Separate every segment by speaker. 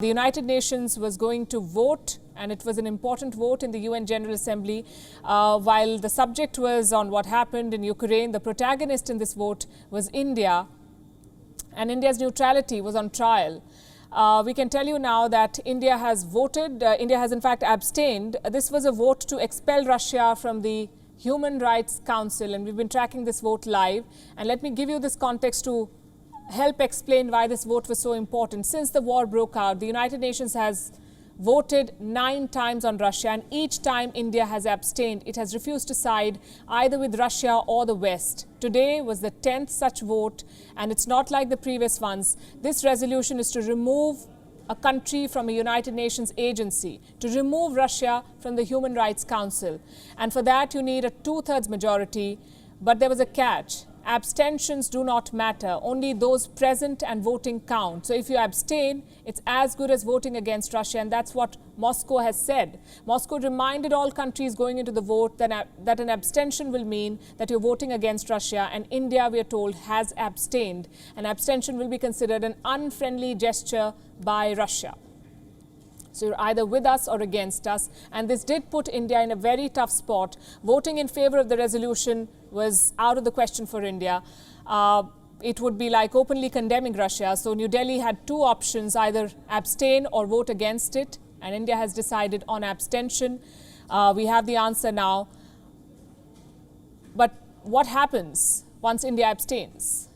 Speaker 1: The United Nations was going to vote, and it was an important vote in the UN General Assembly. While the subject was on what happened in Ukraine, the protagonist in this vote was India, and India's neutrality was on trial. We can tell you now that India has voted, India has in fact abstained. This was a vote to expel Russia from the Human Rights Council, and we've been tracking this vote live. And let me give you this context to help explain why this vote was so important. Since the war broke out, the United Nations has voted 9 times on Russia, and each time India has abstained. It has refused to side either with Russia or the West. Today was the 10th such vote, and it's not like the previous ones. This resolution is to remove a country from a United Nations agency, to remove Russia from the Human Rights Council. And for that you need a 2/3 majority, but there was a catch. Abstentions do not matter. Only those present and voting count. So if you abstain, it's as good as voting against Russia, and that's what Moscow has said. Moscow reminded all countries going into the vote that an abstention will mean that you're voting against Russia, and India, we are told, has abstained. An abstention will be considered an unfriendly gesture by Russia. So you're either with us or against us, and this did put India in a very tough spot. Voting in favor of the resolution was out of the question for India. It would be like openly condemning Russia. So New Delhi had 2 options, either abstain or vote against it, and India has decided on abstention. We have the answer now. But what happens once India abstains?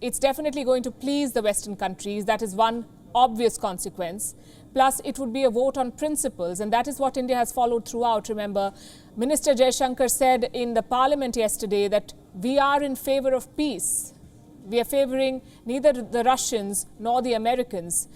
Speaker 1: It's definitely going to please the Western countries. That is one obvious consequence. Plus, it would be a vote on principles, and that is what India has followed throughout. Remember, Minister Jaishankar said in the parliament yesterday that we are in favor of peace. We are favoring neither the Russians nor the Americans.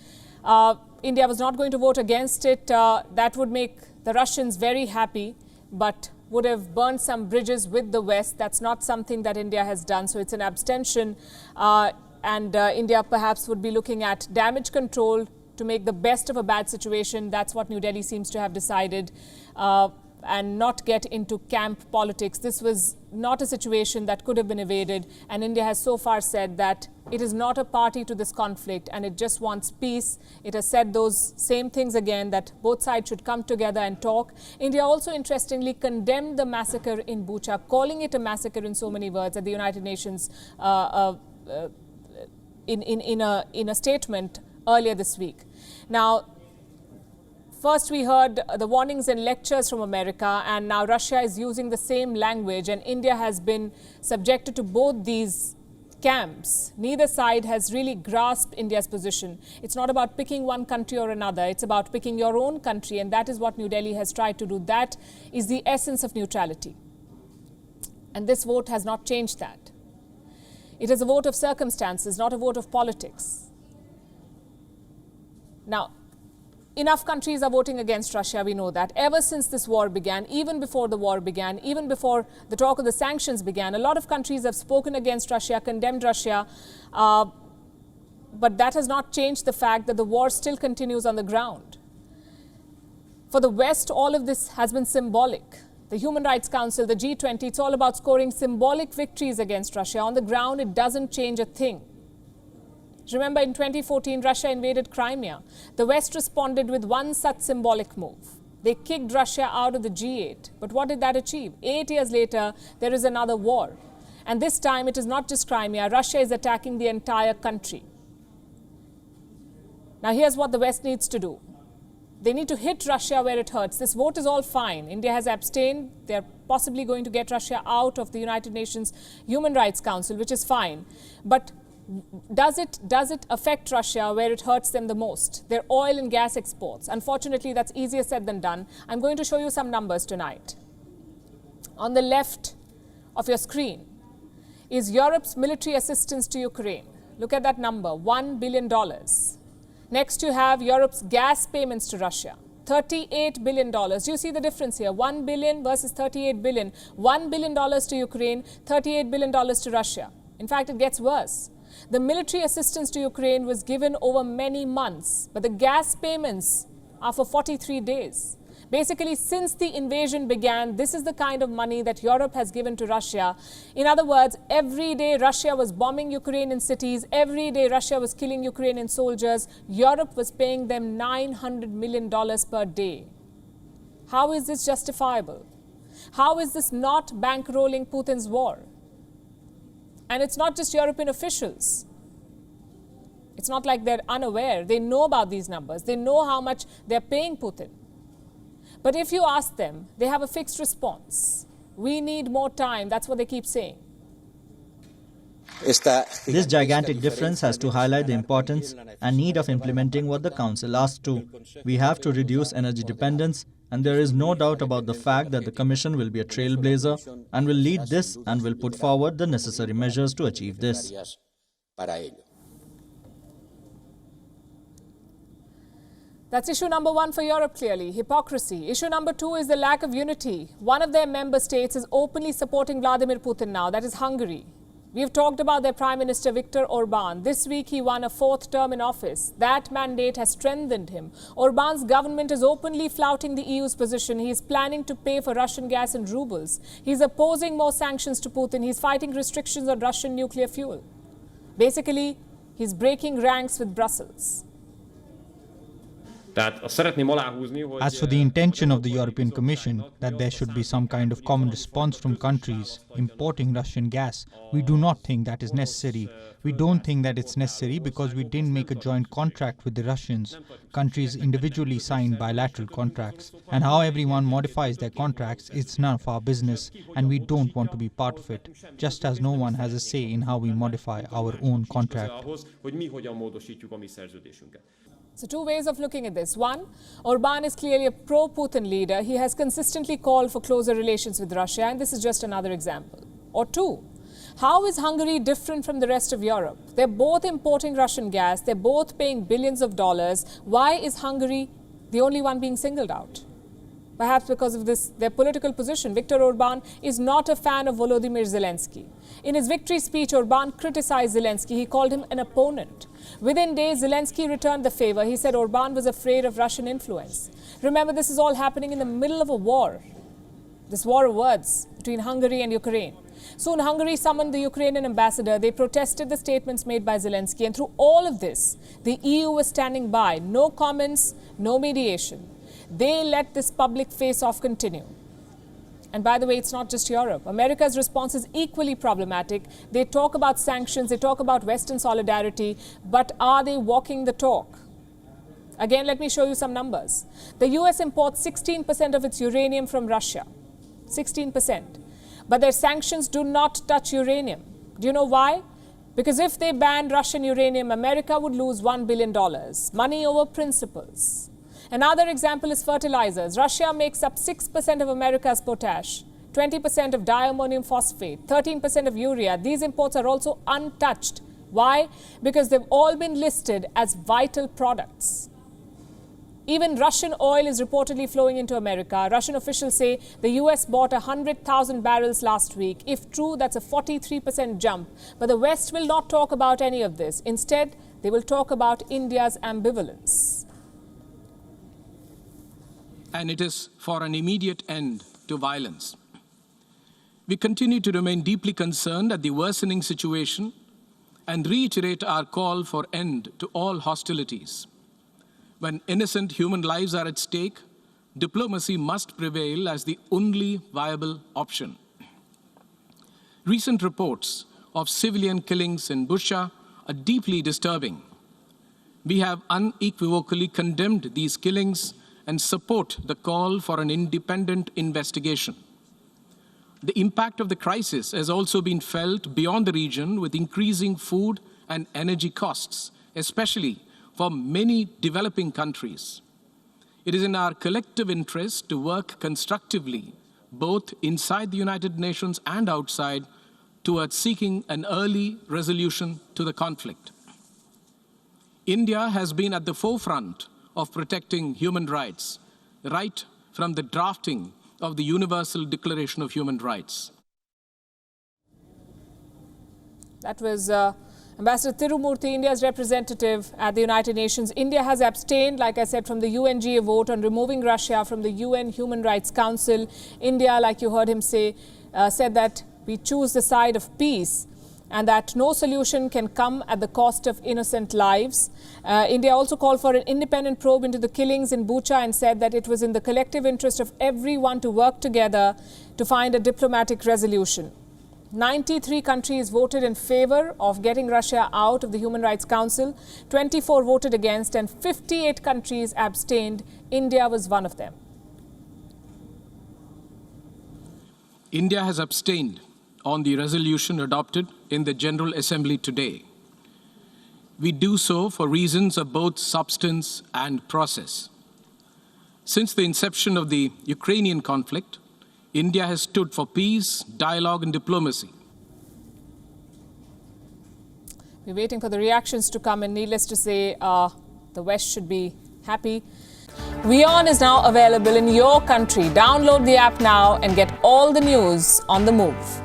Speaker 1: India was not going to vote against it. That would make the Russians very happy, but would have burned some bridges with the West. That's not something that India has done. So it's an abstention, and India perhaps would be looking at damage control to make the best of a bad situation. That's what New Delhi seems to have decided, and not get into camp politics. This was not a situation that could have been evaded, and India has so far said that it is not a party to this conflict and it just wants peace. It has said those same things again, that both sides should come together and talk. India also interestingly condemned the massacre in Bucha, calling it a massacre in so many words at the United Nations in a statement earlier this week. Now, first we heard the warnings and lectures from America, and now Russia is using the same language, and India has been subjected to both these camps. Neither side has really grasped India's position. It's not about picking one country or another. It's about picking your own country, and that is what New Delhi has tried to do. That is the essence of neutrality. And this vote has not changed that. It is a vote of circumstances, not a vote of politics. Now, enough countries are voting against Russia, we know that. Ever since this war began, even before the war began, even before the talk of the sanctions began, a lot of countries have spoken against Russia, condemned Russia, but that has not changed the fact that the war still continues on the ground. For the West, all of this has been symbolic. The Human Rights Council, the G20, it's all about scoring symbolic victories against Russia. On the ground, it doesn't change a thing. Remember, in 2014, Russia invaded Crimea. The West responded with one such symbolic move. They kicked Russia out of the G8. But what did that achieve? 8 years later, there is another war. And this time, it is not just Crimea. Russia is attacking the entire country. Now, here's what the West needs to do. They need to hit Russia where it hurts. This vote is all fine. India has abstained. They're possibly going to get Russia out of the United Nations Human Rights Council, which is fine. But does it affect Russia where it hurts them the most? Their oil and gas exports. Unfortunately, that's easier said than done. I'm going to show you some numbers tonight. On the left of your screen is Europe's military assistance to Ukraine. Look at that number, $1 billion. Next, you have Europe's gas payments to Russia, $38 billion. Do you see the difference here? 1 billion versus 38 billion. $1 billion to Ukraine, $38 billion to Russia. In fact, it gets worse. The military assistance to Ukraine was given over many months, but the gas payments are for 43 days. Basically, since the invasion began, this is the kind of money that Europe has given to Russia. In other words, every day Russia was bombing Ukrainian cities. Every day Russia was killing Ukrainian soldiers. Europe was paying them $900 million per day. How is this justifiable? How is this not bankrolling Putin's war? And it's not just European officials. It's not like they're unaware. They know about these numbers. They know how much they're paying Putin. But if you ask them, they have a fixed response. We need more time. That's what they keep saying.
Speaker 2: This gigantic difference has to highlight the importance and need of implementing what the Council asked to. We have to reduce energy dependence, and there is no doubt about the fact that the Commission will be a trailblazer and will lead this and will put forward the necessary measures to achieve this.
Speaker 1: That's issue number one for Europe, clearly, hypocrisy. Issue number two is the lack of unity. One of their member states is openly supporting Vladimir Putin now, that is Hungary. We've talked about their Prime Minister Viktor Orban. This week he won a fourth term in office. That mandate has strengthened him. Orban's government is openly flouting the EU's position. He is planning to pay for Russian gas in rubles. He's opposing more sanctions to Putin. He's fighting restrictions on Russian nuclear fuel. Basically, he's breaking ranks with Brussels.
Speaker 3: As for the intention of the European Commission, that there should be some kind of common response from countries importing Russian gas, we do not think that is necessary. We don't think that it's necessary because we didn't make a joint contract with the Russians. Countries individually sign bilateral contracts. And how everyone modifies their contracts, it's none of our business, and we don't want to be part of it, just as no one has a say in how we modify our own contract.
Speaker 1: So two ways of looking at this. One, Orban is clearly a pro-Putin leader. He has consistently called for closer relations with Russia, and this is just another example. Or two, how is Hungary different from the rest of Europe? They're both importing Russian gas. They're both paying billions of dollars. Why is Hungary the only one being singled out? Perhaps because of this, their political position. Viktor Orban is not a fan of Volodymyr Zelensky. In his victory speech, Orban criticized Zelensky. He called him an opponent. Within days, Zelensky returned the favor. He said Orban was afraid of Russian influence. Remember, this is all happening in the middle of a war. This war of words between Hungary and Ukraine. Soon, Hungary summoned the Ukrainian ambassador. They protested the statements made by Zelensky. And through all of this, the EU was standing by. No comments, no mediation. They let this public face-off continue. And by the way, it's not just Europe. America's response is equally problematic. They talk about sanctions, they talk about Western solidarity, but are they walking the talk? Again, let me show you some numbers. The US imports 16% of its uranium from Russia. 16%. But their sanctions do not touch uranium. Do you know why? Because if they banned Russian uranium, America would lose $1 billion. Money over principles. Another example is fertilizers. Russia makes up 6% of America's potash, 20% of diammonium phosphate, 13% of urea. These imports are also untouched. Why? Because they've all been listed as vital products. Even Russian oil is reportedly flowing into America. Russian officials say the US bought 100,000 barrels last week. If true, that's a 43% jump. But the West will not talk about any of this. Instead, they will talk about India's ambivalence.
Speaker 4: And it is for an immediate end to violence. We continue to remain deeply concerned at the worsening situation and reiterate our call for end to all hostilities. When innocent human lives are at stake, diplomacy must prevail as the only viable option. Recent reports of civilian killings in Bushehr are deeply disturbing. We have unequivocally condemned these killings and support the call for an independent investigation. The impact of the crisis has also been felt beyond the region with increasing food and energy costs, especially for many developing countries. It is in our collective interest to work constructively, both inside the United Nations and outside, towards seeking an early resolution to the conflict. India has been at the forefront of protecting human rights, right from the drafting of the Universal Declaration of Human Rights.
Speaker 1: That was Ambassador Tirumurthy, India's representative at the United Nations. India has abstained, like I said, from the UNGA vote on removing Russia from the UN Human Rights Council. India, like you heard him say, said that we choose the side of peace and that no solution can come at the cost of innocent lives. India also called for an independent probe into the killings in Bucha and said that it was in the collective interest of everyone to work together to find a diplomatic resolution. 93 countries voted in favor of getting Russia out of the Human Rights Council. 24 voted against and 58 countries abstained. India was one of them.
Speaker 4: India has abstained on the resolution adopted in the General Assembly today. We do so for reasons of both substance and process. Since the inception of the Ukrainian conflict, India has stood for peace, dialogue and diplomacy.
Speaker 1: We're waiting for the reactions to come, and needless to say, the West should be happy. WION is now available in your country. Download the app now and get all the news on the move.